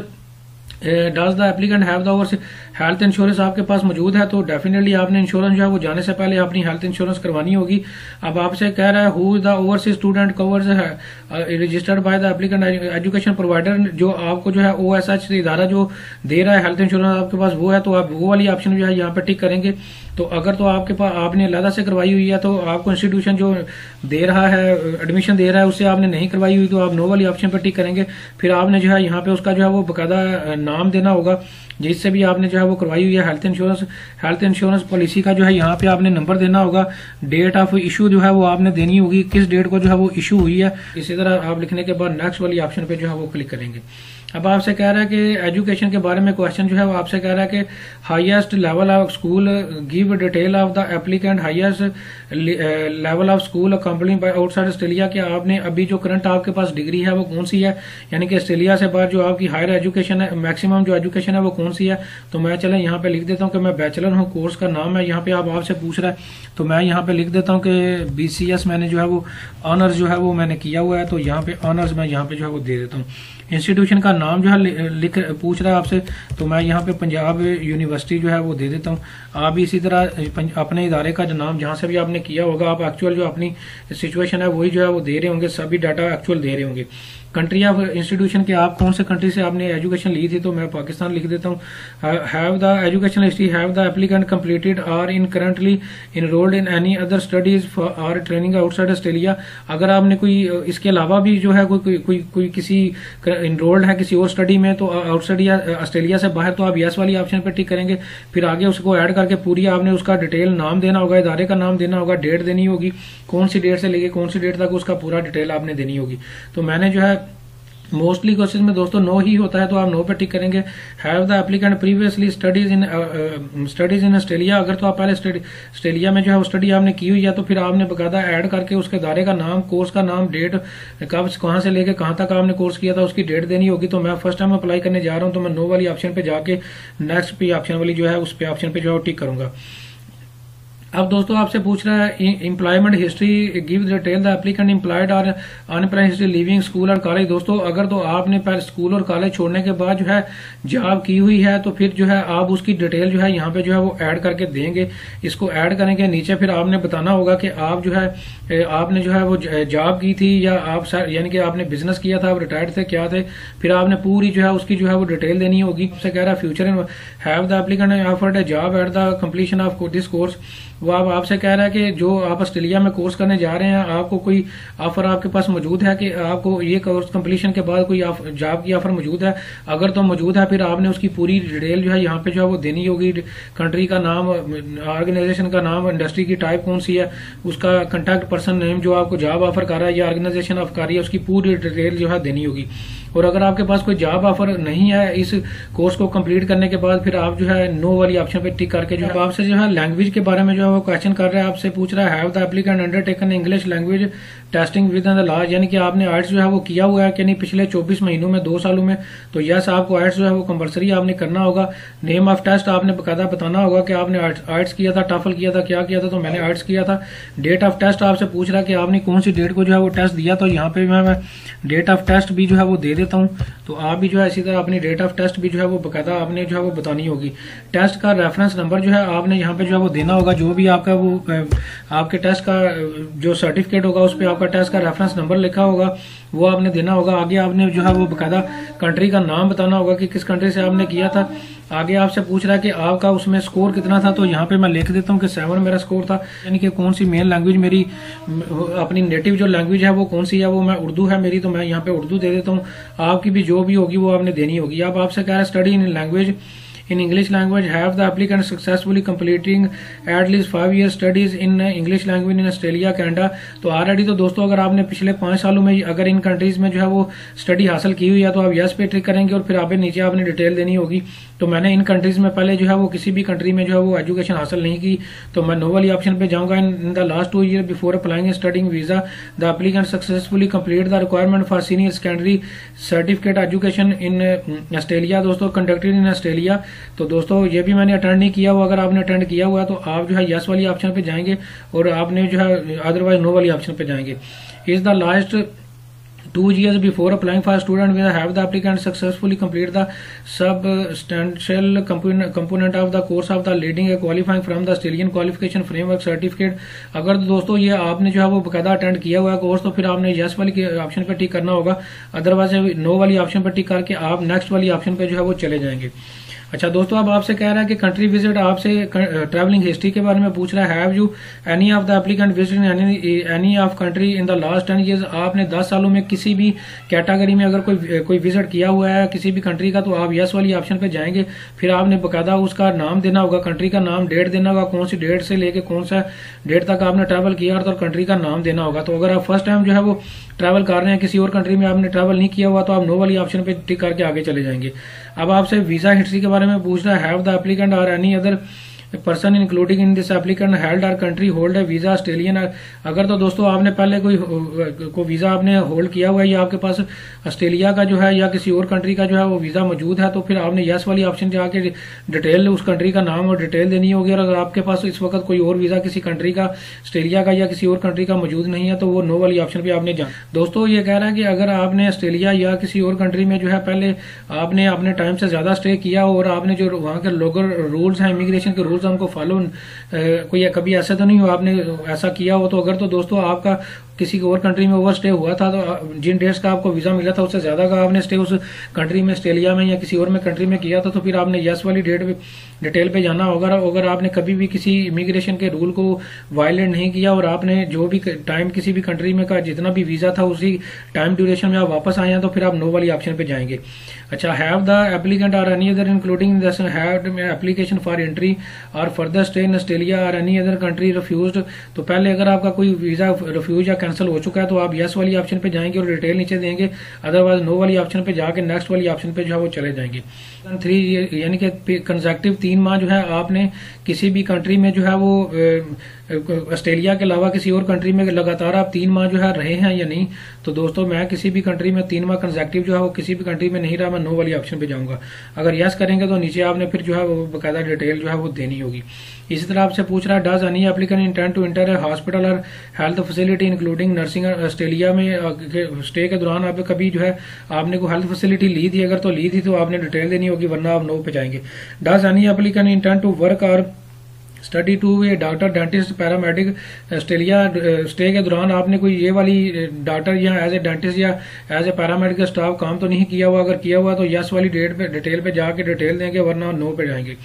Speaker 1: does the applicant have the overseas health insurance आपके पास मौजूद है, तो डेफिनेटली आपने इंश्योरेंस जो है वो जाने से पहले अपनी हेल्थ इंश्योरेंस करवानी होगी। अब आपसे कह रहा है who the overseas student covers है registered by the applicant education provider, जो आपको जो है OSH इदारा जो दे रहा है हेल्थ इंश्योरेंस आपके पास वो है, तो आप वो वाली ऑप्शन जो है यहाँ पे टिक करेंगे। तो अगर तो आपके पास आपने अलग से करवाई हुई है, तो आपको इंस्टीट्यूशन जो दे रहा है एडमिशन दे रहा है उससे आपने नहीं करवाई हुई, तो आप नो वाली ऑप्शन पर टिक करेंगे। फिर आपने जो है यहाँ पे उसका जो है वो बाकायदा नाम देना होगा जिससे भी आपने जो है वो करवाई हुई है हेल्थ इंश्योरेंस पॉलिसी का जो है यहाँ पे आपने नंबर देना होगा। डेट ऑफ इशू जो है वो आपने देनी होगी, किस डेट को जो है वो इशू हुई है। इसी तरह आप लिखने के बाद नेक्स्ट वाली ऑप्शन पे जो है वो क्लिक करेंगे। अब आपसे कह रहा है कि एजुकेशन के बारे में क्वेश्चन जो है वो आपसे कह रहा है कि highest level of school give detail of the applicant highest level of school complete by outside Australia, कि आपने अभी जो करंट आपके पास डिग्री है वो कौन सी है, यानी कि ऑस्ट्रेलिया से बाहर जो आपकी हायर एजुकेशन है, मैक्सिमम जो एजुकेशन है वो कौन सी है। तो मैं चले यहाँ पे लिख देता हूँ कि मैं बैचलर हूँ, कोर्स का नाम है यहाँ पे आप आपसे पूछ रहा है, तो मैं यहाँ पे लिख देता हूँ कि BCS मैंने जो है वो ऑनर्स जो है वो मैंने किया हुआ है, तो यहाँ पे ऑनर्स मैं यहाँ पे जो है वो दे देता हूँ। इंस्टीट्यूशन का नाम जो है लिख पूछ रहा है आपसे, तो मैं यहाँ पे पंजाब यूनिवर्सिटी जो है वो दे देता हूँ। आप भी इसी तरह अपने इदारे का जो नाम जहाँ से भी आपने किया होगा, आप एक्चुअल जो अपनी सिचुएशन है वही जो है वो दे रहे होंगे, सभी डाटा एक्चुअल दे रहे होंगे। कंट्री ऑफ इंस्टीट्यूशन के आप कौन से कंट्री से आपने एजुकेशन ली थी, तो मैं पाकिस्तान लिख देता हूँ। Have the education history have the applicant completed or in currently enrolled in any other studies or training outside Australia, अगर आपने कोई इसके अलावा भी जो है कोई किसी इनरोल्ड है किसी और स्टडी में, तो आउटसाइड या ऑस्ट्रेलिया से बाहर, तो आप यस वाली ऑप्शन पर टिक करेंगे। फिर आगे उसको ऐड करके पूरी आपने उसका डिटेल नाम देना होगा, इदारे का नाम देना होगा, डेट देनी होगी, कौन सी डेट से लेके कौन सी डेट तक उसका पूरा डिटेल आपने देनी होगी। तो मैंने जो है मोस्टली क्वेश्चन में दोस्तों नो ही होता है, तो आप नो पे टिक करेंगे। Have the applicant previously studies in Australia, अगर तो आप पहले ऑस्ट्रेलिया में जो है वो स्टडी आपने की हुई है, तो फिर आपने बकायदा ऐड करके उसके दायरे का नाम, कोर्स का नाम, डेट कब कहाँ से लेके कहाँ तक आपने कोर्स किया था उसकी डेट देनी होगी। तो मैं फर्स्ट टाइम अप्लाई करने जा रहा हूँ, तो मैं नो वाली ऑप्शन पे जाके नेक्स्ट पे ऑप्शन वाली जो है उस पे ऑप्शन पे जो है टिक करूंगा। अब दोस्तों आपसे पूछ रहा है employment history give detail the applicant employed और अनएम्प्लॉयड हिस्ट्री लिविंग स्कूल और कॉलेज। दोस्तों अगर तो आपने पहले स्कूल और कॉलेज छोड़ने के बाद जो है जॉब की हुई है, तो फिर जो है आप उसकी डिटेल जो है यहाँ पे जो है वो ऐड करके देंगे। इसको ऐड करेंगे नीचे, फिर आपने बताना होगा कि आप जो है आपने जो है वो जॉब की थी या आप यानी कि आपने बिजनेस किया था, आप रिटायर्ड थे, क्या थे, फिर आपने पूरी जो है उसकी जो है वो डिटेल देनी होगी। उससे कह रहा है future in have the applicant offered A job at the completion of this course, वो आपसे कह रहा है कि जो आप ऑस्ट्रेलिया में कोर्स करने जा रहे हैं, आपको कोई ऑफर आपके पास मौजूद है कि आपको ये कोर्स कंप्लीशन के बाद कोई जॉब की ऑफर मौजूद है। अगर तो मौजूद है, फिर आपने उसकी पूरी डिटेल जो है यहाँ पे जो है वो देनी होगी। कंट्री का नाम, ऑर्गेनाइजेशन का नाम, इंडस्ट्री की टाइप कौन सी है, उसका कंटेक्ट पर्सन नेम जो आपको जॉब ऑफर कर रहा है या ऑर्गेनाइजेशन ऑफ कर रही है, उसकी पूरी डिटेल जो है देनी होगी। और अगर आपके पास कोई जॉब ऑफर नहीं है इस कोर्स को कंप्लीट करने के बाद, फिर आप जो है नो वाली ऑप्शन पे टिक करके जो है आपसे जो है लैंग्वेज के बारे में जो है वो क्वेश्चन कर रहा है, आपसे पूछ रहा है have the applicant undertaken English language testing with in the last, यानी कि आपने आइट्स जो है वो किया हुआ है कि नहीं पिछले 24 महीनों में, 2 सालों में। तो यस, आपको आइट्स जो है वो कंपलसरी आपने करना होगा। नेम ऑफ टेस्ट आपने बकायदा बताना होगा कि आपने आइट्स किया था, टफल किया था, क्या किया था, तो मैंने आइट्स किया था। डेट ऑफ टेस्ट आपसे पूछ रहा है कि आपने कौन सी डेट को जो है वो टेस्ट दिया, तो यहाँ पे मैं डेट ऑफ टेस्ट भी जो है वो दे देता हूँ। तो आप भी जो है इसी तरह अपनी डेट ऑफ टेस्ट भी जो है वो बकायदा आपने जो है वो बतानी होगी। टेस्ट का रेफरेंस नंबर जो है आपने यहाँ पे जो है वो देना होगा, जो भी आपका वो आपके टेस्ट का जो सर्टिफिकेट होगा उस पर आपका टेस्ट का रेफरेंस नंबर लिखा होगा, वो आपने देना होगा। आगे आपने जो है वो बकायदा कंट्री का नाम बताना होगा कि किस कंट्री से आपने किया था। आगे आपसे पूछ रहा है कि आपका उसमें स्कोर कितना था, तो यहाँ पे मैं लिख देता हूँ कि 7 मेरा स्कोर था, यानी कि कौन सी मेन लैंग्वेज मेरी अपनी नेटिव जो लैंग्वेज है वो कौन सी है, वो मैं उर्दू है मेरी, तो मैं यहाँ पे उर्दू दे देता हूँ। आपकी भी जो भी होगी वो आपने देनी होगी। अब आपसे कह रहा है study in language in English language. Have the applicant successfully completing at least 5 years studies in English language in Australia, Canada? तो ऑलरेडी तो दोस्तों अगर आपने पिछले 5 सालों में अगर इन कंट्रीज में जो है वो स्टडी हासिल की हुई है तो आप यस पे टिक करेंगे और फिर आप नीचे आपने डिटेल देनी होगी। तो मैंने इन कंट्रीज में पहले जो है वो किसी भी कंट्री में जो है वो एजुकेशन हासिल नहीं की, तो मैं नो वाली ऑप्शन पे जाऊंगा। In the last 2 years before applying studying visa the applicant successfully complete the requirement for senior secondary certificate education in Australia. दोस्तों कंडक्टेड इन ऑस्ट्रेलिया, तो दोस्तों ये भी मैंने अटेंड नहीं किया हुआ। अगर आपने अटेंड किया हुआ है तो आप जो है यस वाली ऑप्शन पे जाएंगे और आपने जो है अदरवाइज नो वाली ऑप्शन पे जाएंगे। Is the last 2 years before applying for student visa have the applicant successfully complete the substantial component of the course of the leading a qualifying from the Australian qualification framework certificate। अगर दोस्तों ये आपने जो है वो बकायदा attend किया हुआ है कोर्स तो फिर आपने यस वाली ऑप्शन पे टिक करना होगा, अदरवाइज नो वाली ऑप्शन पे टिक करके आप नेक्स्ट वाली ऑप्शन पे जो है वो चले जाएंगे। अच्छा दोस्तों, अब आपसे कह रहा है कि कंट्री विजिट, आपसे ट्रैवलिंग हिस्ट्री के बारे में पूछ रहा है। Have you any of the applicant visit any of country in the last 10 years? आपने 10 सालों में किसी भी कैटेगरी में अगर कोई विजिट किया हुआ है किसी भी कंट्री का तो आप यस वाली ऑप्शन पे जाएंगे। फिर आपने बकायदा उसका नाम देना होगा, कंट्री का नाम, डेट देना होगा, कौन सी डेट से लेके कौन सा डेट तक आपने ट्रैवल किया और कंट्री का नाम देना होगा। तो अगर आप फर्स्ट टाइम जो है वो ट्रैवल कर रहे हैं किसी और कंट्री में, आपने ट्रैवल नहीं किया हुआ तो आप नो वाली ऑप्शन पे टिक करके आगे चले जाएंगे। अब आपसे वीजा हिस्ट्री के बारे में पूछ रहा है। हैव द एप्लीकेंट और any other person including in this applicant held our country hold है वीजा ऑस्ट्रेलियन। अगर तो दोस्तों आपने पहले कोई वीजा आपने होल्ड किया हुआ है या आपके पास ऑस्ट्रेलिया का जो है या किसी और कंट्री का जो है वो वीजा मौजूद है तो फिर आपने यस वाली ऑप्शन जाके डिटेल उस कंट्री का नाम और डिटेल देनी होगी। और अगर आपके पास इस वक्त कोई और वीजा किसी कंट्री का, ऑस्ट्रेलिया का या किसी और कंट्री का मौजूद नहीं है तो वो नो वाली ऑप्शन पे आपने जाना। दोस्तों ये कह रहा है कि अगर आपने ऑस्ट्रेलिया या किसी और कंट्री में जो है पहले आपने अपने टाइम से ज्यादा स्टे किया और आपने जो वहाँ के लोकल रूल्स हैं, इमिग्रेशन के रूल्स हमको फॉलो कोई कभी ऐसा तो नहीं हो आपने ऐसा किया हो। तो अगर तो दोस्तों आपका किसी और कंट्री में ओवर स्टे हुआ था तो जिन डेट्स का आपको वीजा मिला था उससे ज्यादा का आपने स्टे उस कंट्री में, ऑस्ट्रेलिया में या किसी और में कंट्री में किया था तो फिर आपने यस वाली डिटेल पे जाना होगा। अगर आपने कभी भी किसी इमिग्रेशन के रूल को वायलेट नहीं किया और आपने जो भी टाइम किसी भी कंट्री में का जितना भी वीजा था उसी टाइम ड्यूरेशन में आप वापस आए हैं तो फिर आप नो वाली ऑप्शन पे जाएंगे। अच्छा, हैव द एप्लीकेंट और any other including have application for entry और फर्दर स्टे इन ऑस्ट्रेलिया और एनी अदर कंट्री रिफ्यूज्ड। तो पहले अगर आपका कोई वीजा रिफ्यूज या कैंसिल हो चुका है तो आप यस वाली ऑप्शन पे जाएंगे और डिटेल नीचे देंगे, अदरवाइज नो वाली ऑप्शन पे जाके नेक्स्ट वाली ऑप्शन पे जो है वो चले जाएंगे। 3 यानी कि कंसेक्टिव 3 माह जो है आपने किसी भी कंट्री में जो है वो ऑस्ट्रेलिया के अलावा किसी और कंट्री में लगातार आप 3 माह जो है रहे हैं या नहीं। तो दोस्तों मैं किसी भी कंट्री में 3 माह कंसेक्टिव जो है वो किसी भी कंट्री में नहीं रहा, मैं नो वाली ऑप्शन पे जाऊंगा। अगर यस करेंगे तो नीचे आपने फिर जो है वो बकायदा डिटेल जो है वो देनी होगी। इसी तरह आपसे पूछ रहा है does any applicant intend to enter a hospital or health facility including nursing. Australia में स्टे के दौरान आप कभी जो है आपने कोई हेल्थ फैसिलिटी ली थी, अगर तो ली थी तो आपने डिटेल देनी होगी वरना आप नो पे जाएंगे। Does any applicant intend to work or study to a doctor, dentist, paramedic. Australia stay के दौरान आपने कोई ये वाली डॉक्टर या एज ए डेंटिस्ट या एज ए पैरामेडिकल स्टाफ काम तो नहीं किया हुआ। अगर किया हुआ तो यस वाली डिटेल पे जाके डिटेल देंगे वरना नो पे जाएंगे।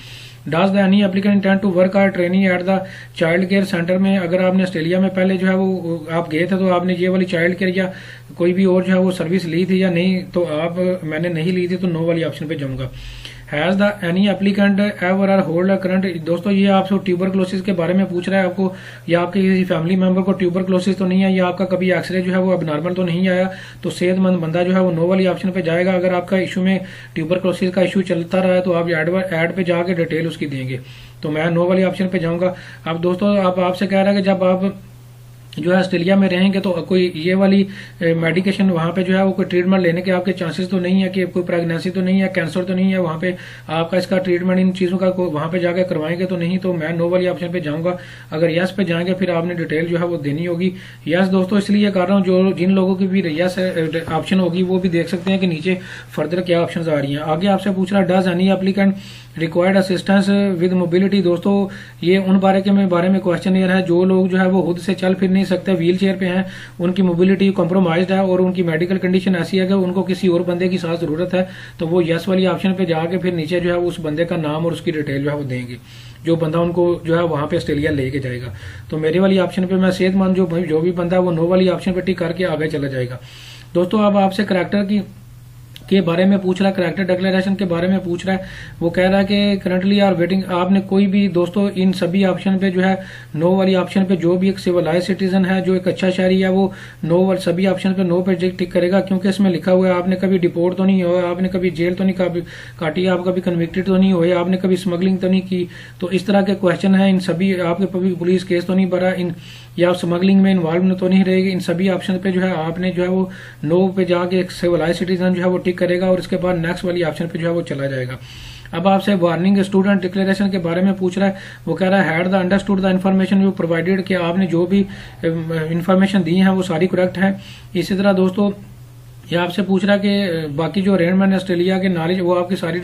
Speaker 1: Does the any applicant intend to work or training at the child care centre में। अगर आपने ऑस्ट्रेलिया में पहले जो है वो आप गए थे तो आपने ये वाली चाइल्ड केयर या कोई भी और जो है वो सर्विस ली थी या नहीं, तो मैंने नहीं ली थी तो नो वाली ऑप्शन पे जाऊंगा। Has the any applicant ever or hold current. दोस्तों ये आपसे ट्यूबरक्लोसिस के बारे में पूछ रहा है आपको, या आपके किसी फैमिली मेंबर को ट्यूबरक्लोसिस तो नहीं है, या आपका कभी एक्सरे जो है वो अबनॉर्मल तो नहीं आया, तो सेहतमंद बंदा जो है वो नो वाली ऑप्शन पे जाएगा। अगर आपका इशू में ट्यूबरक्लोसिस का इशू चलता रहा है तो आप एड पे जाके डिटेल उसकी देंगे, तो मैं नो वाली ऑप्शन पे जाऊंगा। अब दोस्तों आपसे कह रहा है कि जब आप जो है ऑस्ट्रेलिया में रहेंगे तो कोई ये वाली मेडिकेशन वहाँ पे जो है वो कोई ट्रीटमेंट लेने के आपके चांसेस तो नहीं है, कि कोई प्रेगनेंसी तो नहीं है, कैंसर तो नहीं है, वहाँ पे आपका इसका ट्रीटमेंट इन चीजों का वहाँ पे जाकर करवाएंगे तो नहीं, तो मैं नो वाली ऑप्शन पे जाऊंगा। अगर यस पे जाएंगे फिर आपने डिटेल जो है वो देनी होगी। यस दोस्तों इसलिए कर रहा हूँ जो जिन लोगों की भी यस ऑप्शन होगी वो भी देख सकते हैं कि नीचे फर्दर क्या ऑप्शन आ रही है। आगे आपसे पूछ रहा does any applicant required assistance with mobility. दोस्तों ये उन बारे में क्वेश्चन ये है जो लोग जो है वो खुद से चल फिर नहीं सकते, व्हील चेयर पे हैं, उनकी मोबिलिटी कॉम्प्रोमाइज्ड है और उनकी मेडिकल कंडीशन ऐसी है कि उनको किसी और बंदे की साथ जरूरत है, तो वो यस वाली ऑप्शन पे जाके फिर नीचे जो है उस बंदे का नाम और उसकी डिटेल जो है वो देंगे, जो बंदा उनको जो है वहां पे ऑस्ट्रेलिया लेके जाएगा। तो मेरे वाली ऑप्शन पे मैं सेहतमंद जो भी बंदा है वो नो वाली ऑप्शन पे टिक करके आगे चला जाएगा। दोस्तों अब आपसे करैक्टर की के बारे में पूछ रहा है, करेक्टर डिक्लेरेशन के बारे में पूछ रहा है। वो कह रहा है कि करंटली आर वेटिंग। आपने कोई भी दोस्तों इन सभी ऑप्शन पे जो है नो वाली ऑप्शन पे जो भी एक सिविलाइज सिटीजन है, जो एक अच्छा शहरी है, वो नो वाले सभी ऑप्शन पे नो पे टिक करेगा, क्योंकि इसमें लिखा हुआ है आपने कभी डिपोर्ट तो नहीं हुआ, आपने कभी जेल तो नहीं काटी, आप कभी कन्विक्टेड तो नहीं हुए, आपने कभी स्मगलिंग तो नहीं की। तो इस तरह के क्वेश्चन है। इन सभी आपके कभी पुलिस केस तो नहीं भरा, इन या स्मगलिंग में इन्वॉल्व तो नहीं रहेगी। इन सभी ऑप्शन पे जो है आपने जो है वो नो पे जाके एक सिविलाइज सिटीजन जो है वो टिक करेगा और इसके बाद नेक्स्ट वाली ऑप्शन पे जो है वो चला जाएगा। अब आपसे वार्निंग स्टूडेंट डिक्लेरेशन के बारे में पूछ रहा है। वो कह रहा है had the understood the information you provided, कि आपने जो भी इंफॉर्मेशन दी है वो सारी करेक्ट है। इसी तरह दोस्तों ये आपसे पूछ रहा है कि बाकी जो अरेंजमेंट ऑस्ट्रेलिया के नॉलेज वो आपकी सारी।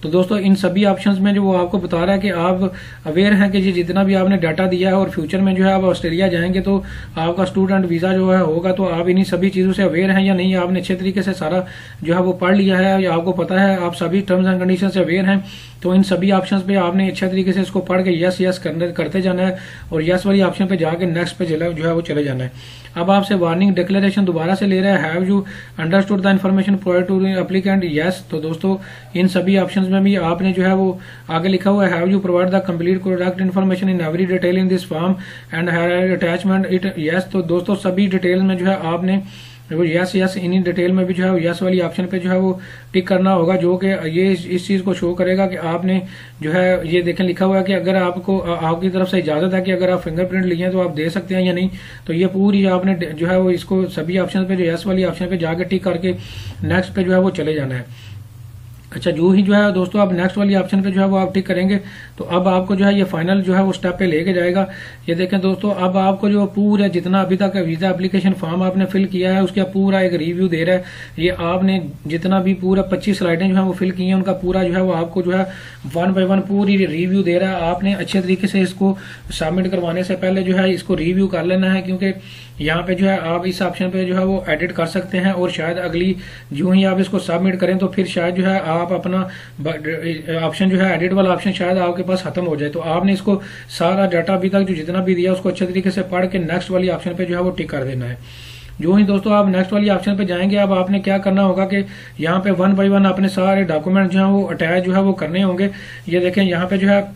Speaker 1: तो दोस्तों इन सभी ऑप्शंस में जो वो आपको बता रहा है कि आप अवेयर हैं कि जितना भी आपने डाटा दिया है और फ्यूचर में जो है आप ऑस्ट्रेलिया जाएंगे तो आपका स्टूडेंट वीजा जो है होगा, तो आप इन्हीं सभी चीजों से अवेयर हैं या नहीं, आपने अच्छे तरीके से सारा जो है वो पढ़ लिया है या आपको पता है, आप सभी टर्म्स एंड कंडीशन से अवेयर हैं। तो इन सभी ऑप्शंस पे आपने अच्छे तरीके से इसको पढ़ के यस यस करते जाना है और यस वाली ऑप्शन पे जाके नेक्स्ट पे जो है वो चले जाना है। अब आपसे वार्निंग डिक्लेरेशन दोबारा से ले रहा है, have you understood the information provide to applicant, yes. तो दोस्तों इन सभी ऑप्शंस में भी आपने जो है वो आगे लिखा हुआ है have you provide the complete correct information in every detail in this form and attachment it, yes. तो दोस्तों सभी डिटेल में जो है आपने वो यस यस इन्हीं डिटेल में भी जो है यस वाली ऑप्शन पे जो है वो टिक करना होगा, जो कि ये इस चीज को शो करेगा कि आपने जो है ये देखें लिखा हुआ है कि अगर आपको आपकी तरफ से इजाजत है कि अगर आप फिंगरप्रिंट लिए तो आप दे सकते हैं या नहीं। तो ये पूरी आपने जो है वो इसको सभी ऑप्शन पे जो यस वाली ऑप्शन पे जाके टिक करके नेक्स्ट पे जो है वो चले जाना है। अच्छा, जो ही जो है दोस्तों आप नेक्स्ट वाली ऑप्शन पे जो है वो आप टिक करेंगे तो अब आपको जो है ये फाइनल जो है वो स्टेप पे लेके जाएगा। ये देखें दोस्तों, अब आपको जो पूरा जितना अभी तक वीजा एप्लीकेशन फॉर्म आपने फिल किया है उसका पूरा एक रिव्यू दे रहा है। ये आपने जितना भी पूरा 25 स्लाइडें जो है वो फिल की हैं उनका पूरा जो है वो आपको जो है 1 बाय 1 पूरी रिव्यू दे रहा है। आपने अच्छे तरीके से इसको सबमिट करवाने से पहले जो है इसको रिव्यू कर लेना है, क्योंकि यहाँ पे जो है आप इस ऑप्शन पे जो है वो एडिट कर सकते हैं और शायद अगली जो ही आप इसको सबमिट करें तो फिर शायद जो है आप अपना ऑप्शन जो है एडिट वाला ऑप्शन शायद आपके पास खत्म हो जाए। तो आपने इसको सारा डाटा अभी तक जो जितना भी दिया उसको अच्छे तरीके से पढ़ के नेक्स्ट वाली ऑप्शन पे जो है वो टिक कर देना है। जो ही दोस्तों आप नेक्स्ट वाली ऑप्शन पे जाएंगे, अब आपने क्या करना होगा कि यहाँ पे 1 बाय 1 अपने सारे डॉक्यूमेंट जो है वो अटैच जो है वो करने होंगे। ये देखें यहाँ पे जो है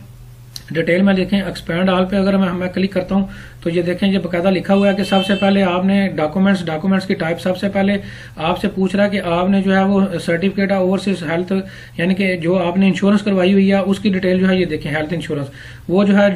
Speaker 1: डिटेल में देखें एक्सपैंड ऑल पे अगर मैं क्लिक करता हूं तो ये देखें ये बकायदा लिखा हुआ है कि सबसे पहले आपने डॉक्यूमेंट्स की टाइप सबसे पहले आपसे पूछ रहा है कि आपने जो है वो सर्टिफिकेट ऑफ ओवरसीज हेल्थ यानी कि जो आपने इंश्योरेंस करवाई हुई है उसकी डिटेल जो है ये देखें हेल्थ इंश्योरेंस वो जो है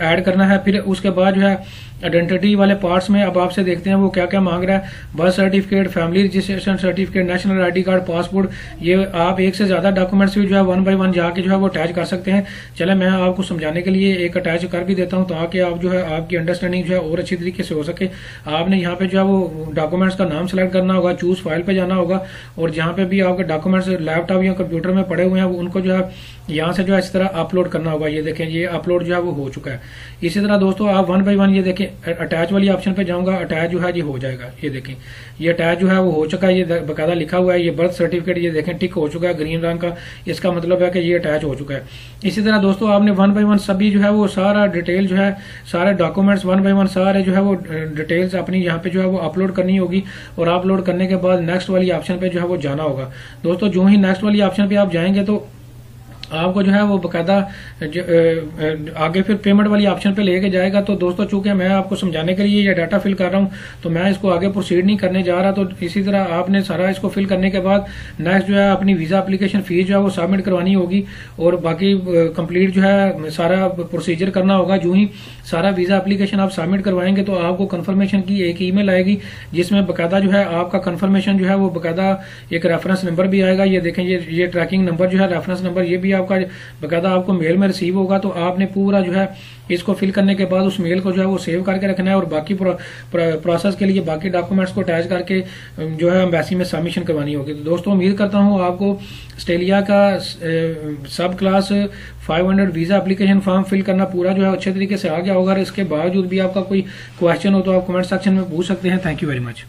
Speaker 1: ऐड करना है। फिर उसके बाद जो है आइडेंटिटी वाले पार्ट्स में अब आपसे देखते हैं वो क्या क्या मांग रहा है। Birth certificate, family registration certificate, national ID card, passport, ये आप एक से ज्यादा डॉक्यूमेंट्स भी जो है 1 बाय 1 जाके जो है वो अटैच कर सकते हैं। चले मैं आपको समझाने के लिए एक अटैच कर भी देता हूं ताकि आप जो है आपकी अंडरस्टैंडिंग जो है और अच्छी तरीके से हो सके। आपने यहाँ पे जो है वो डॉक्यूमेंट्स का नाम सेलेक्ट करना होगा, चूज फाइल पे जाना होगा और जहाँ पे भी आपके डॉक्यूमेंट्स लैपटॉप या कंप्यूटर में पड़े हुए हैं उनको जो है यहाँ से जो है इस तरह अपलोड करना होगा। ये देखें ये अपलोड जो है वो हो चुका है। इसी तरह दोस्तों आप 1 बाय 1 ये देखें अटैच वाली ऑप्शन पे जाऊंगा, अटैच जो है ये हो जाएगा। ये देखें ये अटैच जो है वो हो चुका है, ये बकायदा लिखा हुआ है। ये बर्थ सर्टिफिकेट ये देखें टिक हो चुका है ग्रीन रंग का, इसका मतलब है कि ये अटैच हो चुका है। इसी तरह दोस्तों आपने 1 बाय 1 सभी जो है वो सारा डिटेल जो है सारे डॉक्यूमेंट्स 1 बाय 1 सारे जो है वो डिटेल्स अपनी यहाँ पे जो है वो अपलोड करनी होगी और अपलोड करने के बाद नेक्स्ट वाली ऑप्शन पे जो है वो जाना होगा। दोस्तों जो ही नेक्स्ट वाली ऑप्शन पे आप जाएंगे तो आपको जो है वो बकायदा आगे फिर पेमेंट वाली ऑप्शन पे लेके जाएगा। तो दोस्तों चूंकि मैं आपको समझाने के लिए ये डाटा फिल कर रहा हूँ तो मैं इसको आगे प्रोसीड नहीं करने जा रहा। तो इसी तरह आपने सारा इसको फिल करने के बाद नेक्स्ट जो है अपनी वीजा एप्लीकेशन फीस जो है वो सबमिट करवानी होगी और बाकी कंप्लीट जो है सारा प्रोसीजर करना होगा। जो ही सारा वीजा एप्लीकेशन आप सबमिट करवाएंगे तो आपको कंफर्मेशन की एक ईमेल आएगी जिसमें बकायदा जो है आपका कंफर्मेशन जो है वो बकायदा एक रेफरेंस नंबर भी आएगा। ये देखें ये ट्रैकिंग नंबर जो है रेफरेंस नंबर ये भी आपका बकायदा आपको मेल में रिसीव होगा। तो आपने पूरा जो है इसको फिल करने के बाद उस मेल को जो है वो सेव करके रखना है और बाकी प्रोसेस के लिए बाकी डॉक्यूमेंट्स को अटैच करके जो है एम्बेसी में सबमिशन करवानी होगी। तो दोस्तों उम्मीद करता हूँ आपको ऑस्ट्रेलिया का subclass 500 visa application form fill करना पूरा जो है अच्छे तरीके से आ गया होगा। इसके बावजूद भी आपका कोई क्वेश्चन हो तो आप कमेंट सेक्शन में पूछ सकते हैं। Thank you very much.